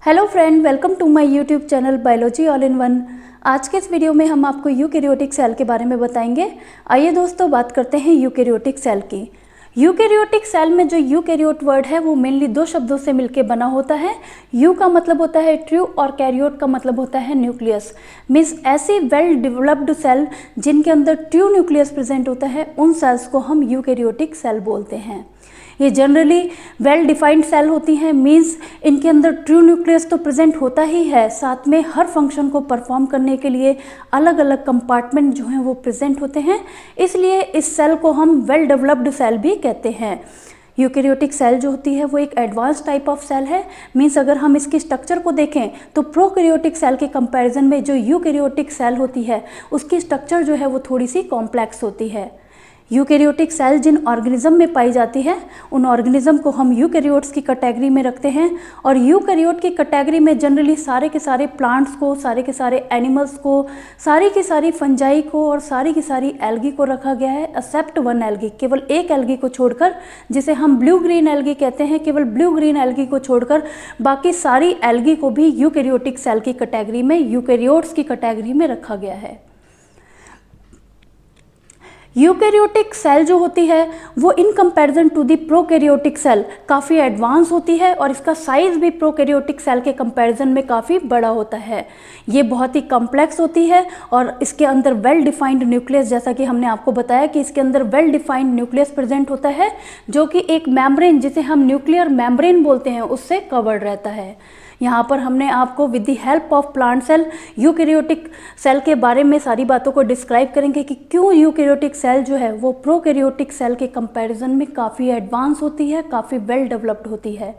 Hello friend, welcome to my YouTube channel biology all in one. आज के इस video में हम आपको यूकैरियोटिक सेल के बारे में बताएंगे। आइए दोस्तों, बात करते हैं यूकैरियोटिक सेल की। यूकैरियोटिक सेल में जो यूकैरियोट वर्ड है वो मेनली दो शब्दों से मिलकर बना होता है। यू का मतलब होता है ट्रू और कैरियोट का मतलब होता है न्यूक्लियस। मीन्स ऐसी वेल डेवलप्ड सेल जिनके अंदर ट्रू न्यूक्लियस प्रेजेंट होता है, उन सेल्स को हम यूकैरियोटिक सेल बोलते हैं। ये जनरली वेल डिफाइंड सेल होती हैं। मीन्स इनके अंदर ट्रू न्यूक्लियस तो प्रेजेंट होता ही है, साथ में हर फंक्शन को परफॉर्म करने के लिए अलग अलग कंपार्टमेंट जो हैं वो प्रेजेंट होते हैं। इसलिए इस सेल को हम वेल डेवलप्ड सेल भी कहते हैं। यूकैरियोटिक सेल जो होती है वो एक एडवांस टाइप ऑफ सेल है। मीन्स अगर हम इसकी स्ट्रक्चर को देखें तो प्रोकैरियोटिक सेल के कंपैरिजन में जो यूकैरियोटिक सेल होती है उसकी स्ट्रक्चर जो है वो थोड़ी सी कॉम्प्लेक्स होती है। यूकैरियोटिक सेल जिन ऑर्गेनिज्म में पाई जाती है उन ऑर्गेनिज्म को हम यूकैरियोट्स की कैटेगरी में रखते हैं। और यूकैरियोट की कैटेगरी में जनरली सारे के सारे प्लांट्स को, सारे के सारे एनिमल्स को, सारी की सारी फंजाई को और सारी की सारी एल्गी को रखा गया है, एक्सेप्ट वन एल्गी, केवल एक एल्गी को छोड़कर, जिसे हम ब्लू ग्रीन एल्गी कहते हैं। केवल ब्लू ग्रीन एल्गी को छोड़कर बाकी सारी एल्गी को भी यूकैरियोटिक सेल की कैटेगरी में, यूकैरियोट्स की कैटेगरी में रखा गया है। यूकैरियोटिक सेल जो होती है वो in comparison to the prokaryotic cell काफ़ी एडवांस होती है और इसका साइज़ भी प्रोकैरियोटिक सेल के कंपैरिजन में काफ़ी बड़ा होता है। ये बहुत ही कॉम्प्लेक्स होती है और इसके अंदर वेल डिफाइंड न्यूक्लियस, जैसा कि हमने आपको बताया कि इसके अंदर वेल डिफाइंड न्यूक्लियस प्रेजेंट होता है जो कि एक मेम्ब्रेन, जिसे हम न्यूक्लियर मेम्ब्रेन बोलते हैं, उससे कवर्ड रहता है। यहाँ पर हमने आपको with the help of plant cell eukaryotic cell के बारे में सारी बातों को डिस्क्राइब करेंगे कि क्यों यूकैरियोटिक सेल जो है वो प्रोकैरियोटिक सेल के कंपैरिजन में काफ़ी एडवांस होती है, काफ़ी वेल डेवलप्ड होती है।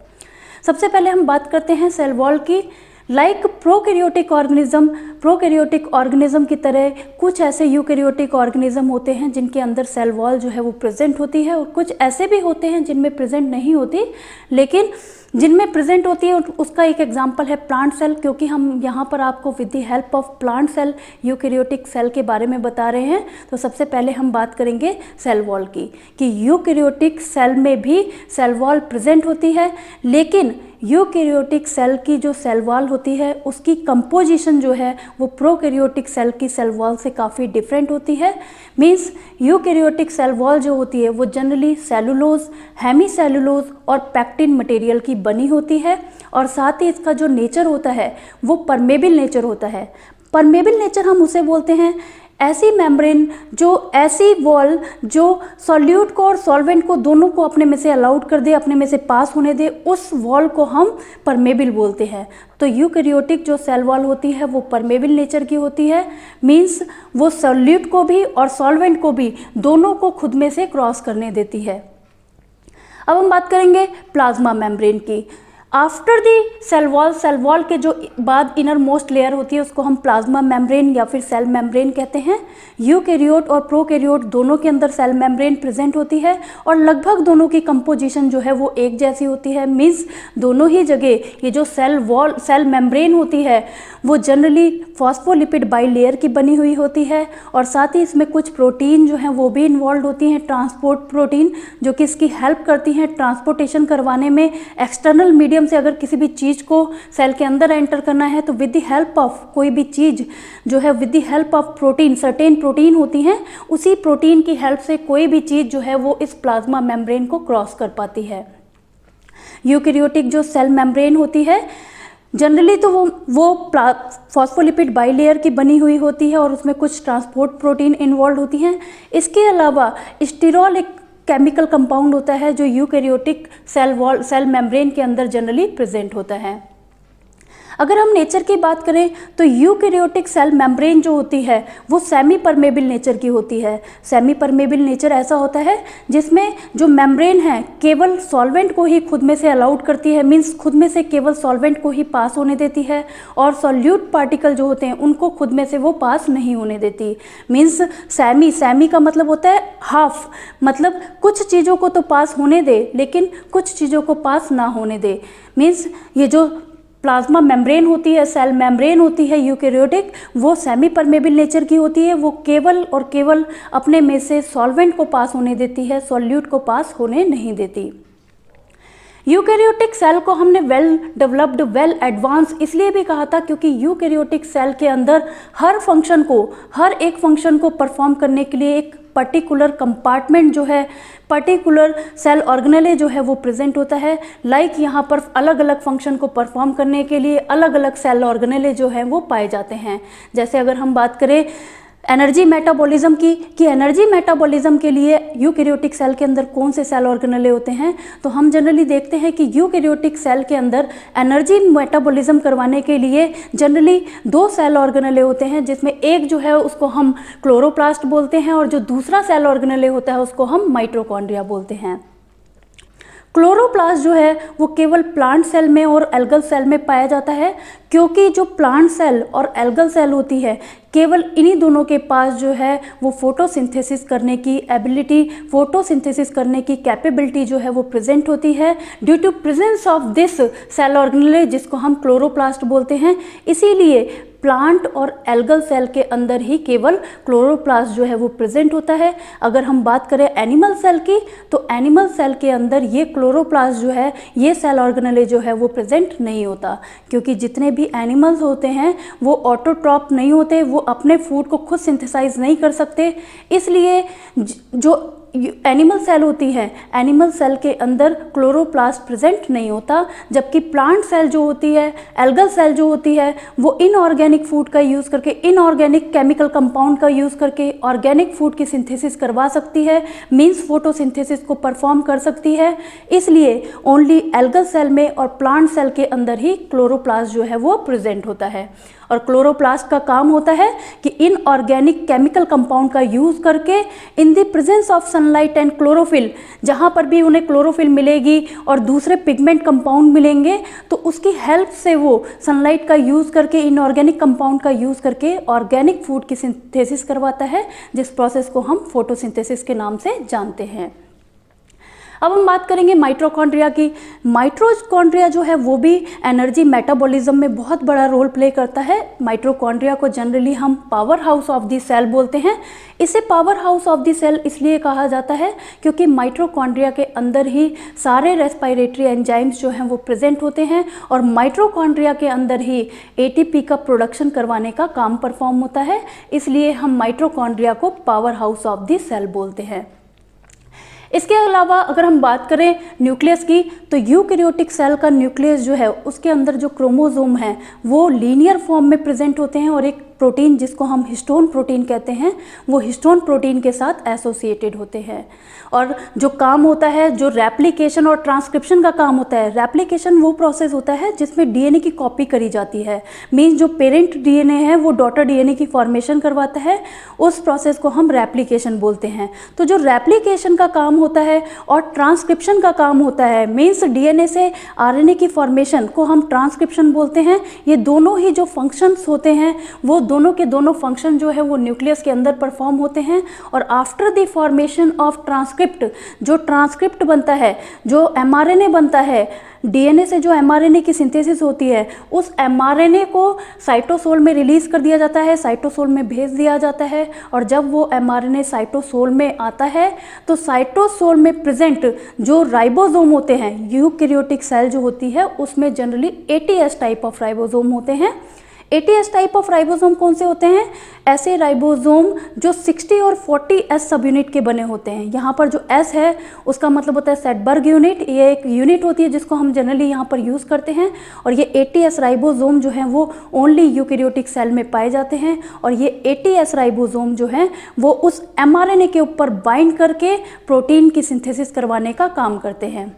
सबसे पहले हम बात करते हैं सेल वॉल की। लाइक प्रोकैरियोटिक ऑर्गेनिज्म की तरह कुछ ऐसे यूकैरियोटिक ऑर्गेनिज्म होते हैं जिनके अंदर सेल वॉल जो है वो प्रेजेंट होती है, और कुछ ऐसे भी होते हैं जिनमें प्रेजेंट नहीं होती, लेकिन जिनमें प्रेजेंट होती है उसका एक एग्जांपल है प्लांट सेल। क्योंकि हम यहाँ पर आपको with the help of plant cell eukaryotic cell के बारे में बता रहे हैं, तो सबसे पहले हम बात करेंगे सेल वॉल की कि यूकैरियोटिक सेल में भी सेल वॉल प्रेजेंट होती है। लेकिन यूकैरियोटिक सेल की जो सेल वॉल होती है उसकी कंपोजिशन जो है वो प्रोकैरियोटिक सेल की सेल वॉल से काफ़ी डिफरेंट होती है। मीन्स यूकैरियोटिक सेल वॉल जो होती है वो जनरली सेलुलोज, हेमी सेलुलोज और पैक्टिन मटेरियल की बनी होती है, और साथ ही इसका जो नेचर होता है वो परमेबल नेचर होता है। परमेबल नेचर हम उसे बोलते हैं ऐसी मेम्ब्रेन, जो ऐसी वॉल जो सॉल्यूट को और सॉल्वेंट को दोनों को अपने में से अलाउड कर दे, अपने में से पास होने दे, उस वॉल को हम परमेबल बोलते हैं। तो यूकैरियोटिक जो सेल वॉल होती है वो परमेबल नेचर की होती है। मीन्स वो सॉल्यूट को भी और सॉल्वेंट को भी दोनों को खुद में से क्रॉस करने देती है। अब हम बात करेंगे प्लाज्मा मेम्ब्रेन की। आफ्टर दी सेल वॉल के जो बाद इनर मोस्ट लेयर होती है उसको हम प्लाज्मा मेम्ब्रेन या फिर सेल मेम्ब्रेन कहते हैं। यूकैरियोट और प्रोकैरियोट दोनों के अंदर सेल मेम्ब्रेन प्रेजेंट होती है और लगभग दोनों की कंपोजिशन जो है वो एक जैसी होती है। मीन्स दोनों ही जगह ये जो सेल मेम्ब्रेन होती है वो जनरली फॉस्फोलिपिड बाइलेयर की बनी हुई होती है, और साथ ही इसमें कुछ प्रोटीन जो हैं वो भी इन्वॉल्व होती हैं, ट्रांसपोर्ट प्रोटीन, जो कि इसकी हेल्प करती हैं ट्रांसपोर्टेशन करवाने में। एक्सटर्नल मीडियम से अगर किसी भी चीज़ को सेल के अंदर एंटर करना है तो विद द हेल्प ऑफ कोई भी चीज़ जो है with the help of protein, certain protein होती हैं, उसी प्रोटीन की हेल्प से कोई भी चीज़ जो है वो इस प्लाज्मा मेम्ब्रेन को क्रॉस कर पाती है। यूकैरियोटिक जो सेल मेम्ब्रेन होती है जनरली तो वो फॉस्फोलिपिड बाइलेयर की बनी हुई होती है और उसमें कुछ ट्रांसपोर्ट प्रोटीन इन्वॉल्व होती हैं। इसके अलावा स्टिरॉल एक केमिकल कंपाउंड होता है जो यूकैरियोटिक सेल मेम्ब्रेन के अंदर जनरली प्रेजेंट होता है। अगर हम नेचर की बात करें तो यूकैरियोटिक सेल मेम्ब्रेन जो होती है वो सेमी परमेबल नेचर की होती है। सेमी परमेबल नेचर ऐसा होता है जिसमें जो मेम्ब्रेन है केवल सॉल्वेंट को ही खुद में से अलाउड करती है। मीन्स खुद में से केवल सॉल्वेंट को ही पास होने देती है, और सॉल्यूट पार्टिकल जो होते हैं उनको खुद में से वो पास नहीं होने देती। मीन्स सेमी का मतलब होता है हाफ, मतलब कुछ चीज़ों को तो पास होने दे लेकिन कुछ चीज़ों को पास ना होने दे। मीन्स ये जो प्लाज्मा मेम्ब्रेन होती है, सेल मेम्ब्रेन होती है यूकैरियोटिक, वो सेमी परमेबल नेचर की होती है। वो केवल और केवल अपने में से सॉल्वेंट को पास होने देती है, सॉल्यूट को पास होने नहीं देती। यूकैरियोटिक सेल को हमने वेल डेवलप्ड, वेल एडवांस इसलिए भी कहा था क्योंकि यूकैरियोटिक सेल के अंदर हर एक फंक्शन को परफॉर्म करने के लिए एक पर्टिकुलर कंपार्टमेंट जो है, पर्टिकुलर सेल ऑर्गेनेले जो है वो प्रेजेंट होता है। लाइक यहाँ पर अलग अलग फंक्शन को परफॉर्म करने के लिए अलग अलग सेल ऑर्गेनेले जो है वो पाए जाते हैं। जैसे अगर हम बात करें एनर्जी मेटाबॉलिज्म की, कि एनर्जी मेटाबॉलिज्म के लिए यूकैरियोटिक सेल के अंदर कौन से सेल ऑर्गेनेले होते हैं, तो हम जनरली देखते हैं कि यूकैरियोटिक सेल के अंदर एनर्जी मेटाबॉलिज्म करवाने के लिए जनरली 2 सेल ऑर्गेनेले होते हैं, जिसमें एक जो है उसको हम क्लोरोप्लास्ट बोलते हैं और जो दूसरा सेल ऑर्गेनेले होता है उसको हम माइटोकॉन्ड्रिया बोलते हैं। क्लोरोप्लास्ट जो है वो केवल प्लांट सेल में और एल्गल सेल में पाया जाता है, क्योंकि जो प्लांट सेल और एल्गल सेल होती है केवल इन्हीं दोनों के पास जो है वो फोटोसिंथेसिस करने की एबिलिटी, फोटोसिंथेसिस करने की कैपेबिलिटी जो है वो प्रेजेंट होती है due to presence of this cell organelle, जिसको हम क्लोरोप्लास्ट बोलते हैं। इसीलिए प्लांट और एल्गल सेल के अंदर ही केवल क्लोरोप्लास्ट जो है वो प्रेजेंट होता है। अगर हम बात करें एनिमल सेल की, तो एनिमल सेल के अंदर ये क्लोरोप्लास्ट जो है, ये सेल ऑर्गेनेले जो है वो प्रेजेंट नहीं होता, क्योंकि जितने भी एनिमल्स होते हैं वो ऑटोट्रॉप नहीं होते, वो अपने फूड को खुद सिंथेसाइज नहीं कर सकते। इसलिए जो एनिमल सेल होती है, एनिमल सेल के अंदर क्लोरोप्लास्ट प्रेजेंट नहीं होता, जबकि प्लांट सेल जो होती है, एल्गल सेल जो होती है, वो इनऑर्गेनिक फूड का यूज़ करके, इनऑर्गेनिक केमिकल कंपाउंड का यूज़ करके ऑर्गेनिक फूड की सिंथेसिस करवा सकती है, मीन्स फोटोसिंथेसिस को परफॉर्म कर सकती है। इसलिए ओनली एल्गल सेल में और प्लांट सेल के अंदर ही क्लोरोप्लास्ट जो है वो प्रेजेंट होता है। और क्लोरोप्लास्ट का काम होता है कि इनऑर्गेनिक केमिकल कंपाउंड का यूज़ करके in the presence of sunlight and chlorophyll, जहाँ पर भी उन्हें क्लोरोफिल मिलेगी और दूसरे पिगमेंट कंपाउंड मिलेंगे, तो उसकी हेल्प से वो सनलाइट का यूज़ करके, इनऑर्गेनिक कंपाउंड का यूज़ करके ऑर्गेनिक फूड की सिंथेसिस करवाता है, जिस प्रोसेस को हम फोटोसिंथेसिस के नाम से जानते हैं। अब हम बात करेंगे माइटोकॉन्ड्रिया की। माइटोकॉन्ड्रिया जो है वो भी एनर्जी मेटाबॉलिज्म में बहुत बड़ा रोल प्ले करता है। माइटोकॉन्ड्रिया को जनरली हम power house of the cell बोलते हैं। इसे power house of the cell इसलिए कहा जाता है क्योंकि माइटोकॉन्ड्रिया के अंदर ही सारे रेस्पिरेटरी एंजाइम्स जो हैं वो प्रेजेंट होते हैं और माइटोकॉन्ड्रिया के अंदर ही एटीपी का प्रोडक्शन करवाने का काम परफॉर्म होता है। इसलिए हम माइटोकॉन्ड्रिया को power house of the cell बोलते हैं। इसके अलावा अगर हम बात करें न्यूक्लियस की, तो यूकैरियोटिक सेल का न्यूक्लियस जो है उसके अंदर जो क्रोमोसोम है वो लीनियर फॉर्म में प्रेजेंट होते हैं और एक प्रोटीन जिसको हम हिस्टोन प्रोटीन कहते हैं वो हिस्टोन प्रोटीन के साथ एसोसिएटेड होते हैं। और जो काम होता है, जो रेप्लिकेशन और ट्रांसक्रिप्शन का काम होता है, रेप्लिकेशन वो प्रोसेस होता है जिसमें डीएनए की कॉपी करी जाती है, मीन्स जो पेरेंट डीएनए है वो डॉटर डीएनए की फॉर्मेशन करवाता है, उस प्रोसेस को हम रेप्लिकेशन बोलते हैं। तो जो रेप्लिकेशन का काम होता है और ट्रांसक्रिप्शन का काम होता है, मीन्स डीएनए से आरएनए की फॉर्मेशन को हम ट्रांसक्रिप्शन बोलते हैं। ये दोनों ही जो फंक्शंस होते हैं वो दोनों के दोनों फंक्शन जो है वो न्यूक्लियस के अंदर परफॉर्म होते हैं। और after the formation of transcript, जो ट्रांसक्रिप्ट बनता है, जो एमआरएनए बनता है, डीएनए से जो एमआरएनए की सिंथेसिस होती है, उस एमआरएनए को साइटोसोल में रिलीज कर दिया जाता है, साइटोसोल में भेज दिया जाता है। और जब वो एमआरएनए साइटोसोल में आता है तो साइटोसोल में प्रेजेंट जो राइबोसोम होते हैं, यूकैरियोटिक सेल जो होती है उसमें generally ATS type of ribosome होते हैं। एटीएस टाइप ऑफ राइबोसोम कौन से होते हैं? ऐसे राइबोसोम जो 60 और 40 एस सब यूनिट के बने होते हैं। यहाँ पर जो एस है उसका मतलब होता है सेडबर्ग यूनिट, ये एक यूनिट होती है जिसको हम जनरली यहाँ पर यूज़ करते हैं। और ये एटीएस राइबोसोम जो हैं वो ओनली यूकैरियोटिक सेल में पाए जाते हैं। और ये एटीएस राइबोसोम जो हैं वो उस एमआरएनए के ऊपर बाइंड करके प्रोटीन की सिंथेसिस करवाने का काम करते हैं।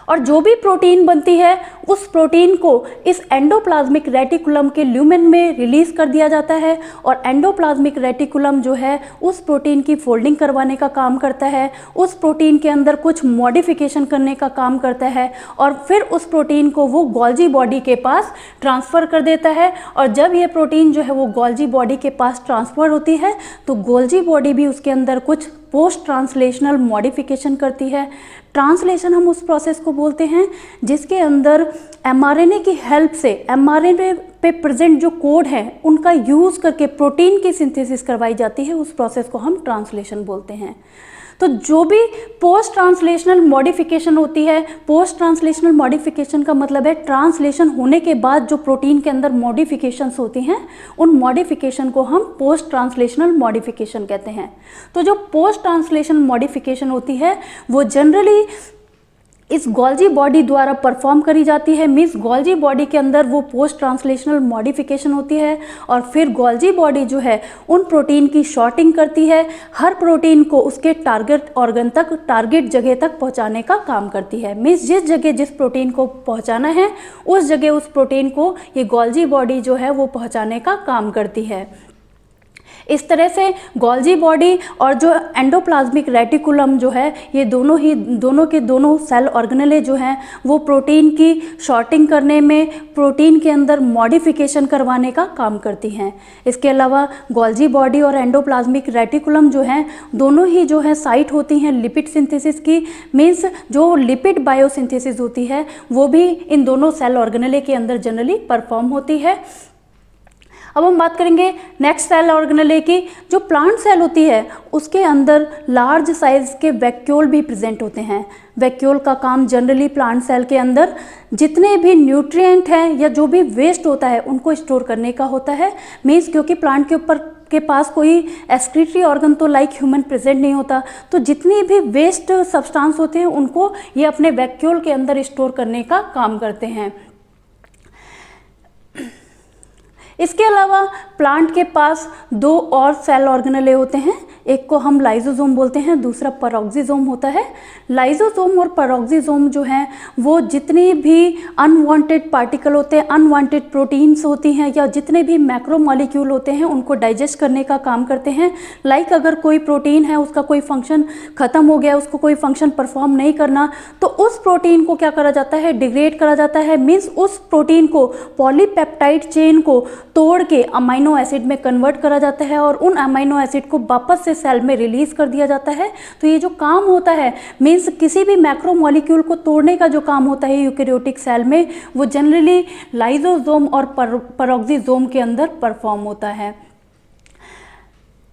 और जो भी प्रोटीन बनती है उस प्रोटीन को इस एंडोप्लाज्मिक रेटिकुलम के ल्यूमेन में रिलीज कर दिया जाता है। और एंडोप्लाज्मिक रेटिकुलम जो है उस प्रोटीन की फोल्डिंग करवाने का काम करता है, उस प्रोटीन के अंदर कुछ मॉडिफिकेशन करने का काम करता है और फिर उस प्रोटीन को वो गोल्जी बॉडी के पास ट्रांसफ़र कर देता है। और जब ये प्रोटीन जो है वो गोल्जी बॉडी के पास ट्रांसफ़र होती है तो गोल्जी बॉडी भी उसके अंदर कुछ पोस्ट ट्रांसलेशनल मॉडिफिकेशन करती है। ट्रांसलेशन हम उस प्रोसेस को बोलते हैं जिसके अंदर एमआरएनए की हेल्प से एमआरएनए पे प्रेजेंट जो कोड है उनका यूज़ करके प्रोटीन की सिंथेसिस करवाई जाती है। उस प्रोसेस को हम ट्रांसलेशन बोलते हैं। तो जो भी पोस्ट ट्रांसलेशनल मॉडिफिकेशन होती है, पोस्ट ट्रांसलेशनल मॉडिफिकेशन का मतलब है ट्रांसलेशन होने के बाद जो प्रोटीन के अंदर मॉडिफिकेशंस होती हैं, उन मॉडिफिकेशन को हम पोस्ट ट्रांसलेशनल मॉडिफिकेशन कहते हैं। तो जो पोस्ट ट्रांसलेशनल मॉडिफिकेशन होती है वो जनरली इस गोल्जी बॉडी द्वारा परफॉर्म करी जाती है। मीन्स गोल्जी बॉडी के अंदर वो पोस्ट ट्रांसलेशनल मॉडिफिकेशन होती है और फिर गोल्जी बॉडी जो है उन प्रोटीन की शॉर्टिंग करती है, हर प्रोटीन को उसके टारगेट ऑर्गन तक, टारगेट जगह तक पहुंचाने का काम करती है। मीन्स जिस जगह जिस प्रोटीन को पहुंचाना है उस जगह उस प्रोटीन को ये गोल्जी बॉडी जो है वो पहुंचाने का काम करती है। इस तरह से गोल्जी बॉडी और जो एंडोप्लाज्मिक रेटिकुलम जो है, ये दोनों सेल ऑर्गेनेले जो हैं वो प्रोटीन की शॉर्टिंग करने में, प्रोटीन के अंदर मॉडिफिकेशन करवाने का काम करती हैं। इसके अलावा गोल्जी बॉडी और एंडोप्लाज्मिक रेटिकुलम जो हैं दोनों ही जो है साइट होती हैं लिपिड सिंथेसिस की। मीन्स जो लिपिड बायोसिंथेसिस होती है वो भी इन दोनों सेल ऑर्गेनेले के अंदर जनरली परफॉर्म होती है। अब हम बात करेंगे नेक्स्ट सेल ऑर्गेनेले की। जो प्लांट सेल होती है उसके अंदर लार्ज साइज के वैक्यूल भी प्रेजेंट होते हैं। वैक्यूल का काम जनरली प्लांट सेल के अंदर जितने भी न्यूट्रिएंट हैं या जो भी वेस्ट होता है उनको स्टोर करने का होता है। मीन्स क्योंकि प्लांट के ऊपर के पास कोई एक्सक्रीटरी ऑर्गन तो लाइक ह्यूमन प्रेजेंट नहीं होता, तो जितनी भी वेस्ट सब्सटेंस होते हैं उनको ये अपने वैक्यूल के अंदर स्टोर करने का काम करते हैं। इसके अलावा प्लांट के पास दो और सेल ऑर्गेनेले होते हैं, एक को हम लाइजोसोम बोलते हैं, दूसरा पेरोक्सिसोम होता है। लाइजोसोम और पेरोक्सिसोम जो हैं वो जितनी भी अनवांटेड पार्टिकल होते हैं, अनवांटेड प्रोटीन्स होती हैं या जितने भी मैक्रोमॉलिक्यूल होते हैं उनको डाइजेस्ट करने का काम करते हैं। लाइक अगर कोई प्रोटीन है उसका कोई फंक्शन ख़त्म हो गया, उसको कोई फंक्शन परफॉर्म नहीं करना, तो उस प्रोटीन को क्या करा जाता है, डिग्रेड करा जाता है। मीन्स उस प्रोटीन को, पॉलीपेप्टाइड चेन को तोड़ के अमाइनो एसिड में कन्वर्ट करा जाता है और उन अमाइनो एसिड को वापस से सेल में रिलीज कर दिया जाता है। तो ये जो काम होता है, मीन्स किसी भी मैक्रोमॉलिक्यूल को तोड़ने का जो काम होता है यूकेरियोटिक सेल में, वो जनरली लाइजोसोम और पेरोक्सिसोम के अंदर परफॉर्म होता है।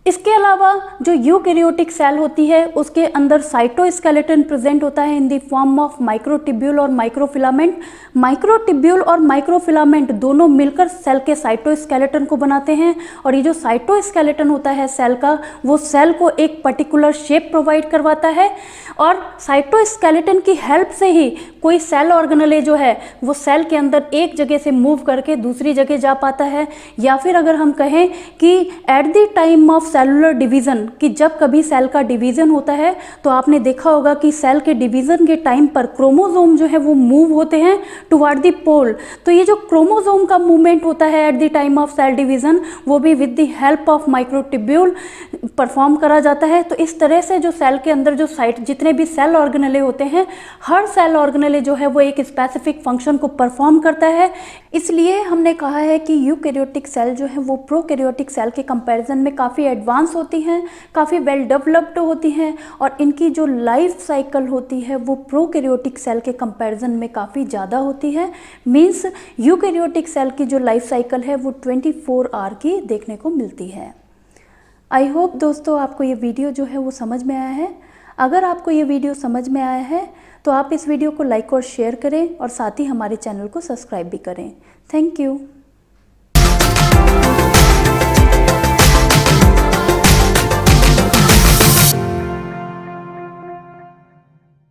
इसके अलावा जो यूकेरियोटिक सेल होती है उसके अंदर साइटोस्केलेटन प्रेजेंट होता है in the form of microtubule और माइक्रोफिलामेंट। माइक्रोट्यूब्यूल और माइक्रोफिलामेंट दोनों मिलकर सेल के साइटोस्केलेटन को बनाते हैं और ये जो साइटोस्केलेटन होता है सेल का, वो सेल को एक पर्टिकुलर शेप प्रोवाइड करवाता है और साइटोस्केलेटन की हेल्प से ही कोई सेल ऑर्गेनेले जो है वो सेल के अंदर एक जगह से मूव करके दूसरी जगह जा पाता है। या फिर अगर हम कहें कि eight the time of cellular division, कि जब कभी सेल का डिवीज़न होता है तो आपने देखा होगा कि सेल के डिवीज़न के टाइम पर क्रोमोसोम जो है वो मूव होते हैं टुवर्ड द पोल। तो ये जो क्रोमोसोम का मूवमेंट होता है at the time of cell division, वो भी with the help of microtubule perform करा जाता है। तो इस तरह से जो सेल के अंदर जो जितने भी सेल ऑर्गेनेले होते हैं, हर सेल ऑर्गेनेले जो है वो एक स्पेसिफिक फंक्शन को परफॉर्म करता है। इसलिए हमने कहा है कि यूकेरियोटिक सेल जो है वो प्रोकैरियोटिक सेल के कंपैरिजन में काफ़ी एडवांस होती हैं, काफ़ी वेल डेवलप्ड होती हैं और इनकी जो लाइफ साइकिल होती है वो प्रोकैरियोटिक सेल के कंपैरिजन में काफ़ी ज़्यादा होती है। मीन्स यूकेरियोटिक सेल की जो लाइफ साइकिल है वो 24 आवर की देखने को मिलती है। आई होप दोस्तों आपको ये वीडियो जो है वो समझ में आया है। अगर आपको ये वीडियो समझ में आया है तो आप इस वीडियो को लाइक और शेयर करें और साथ ही हमारे चैनल को सब्सक्राइब भी करें। Thank you.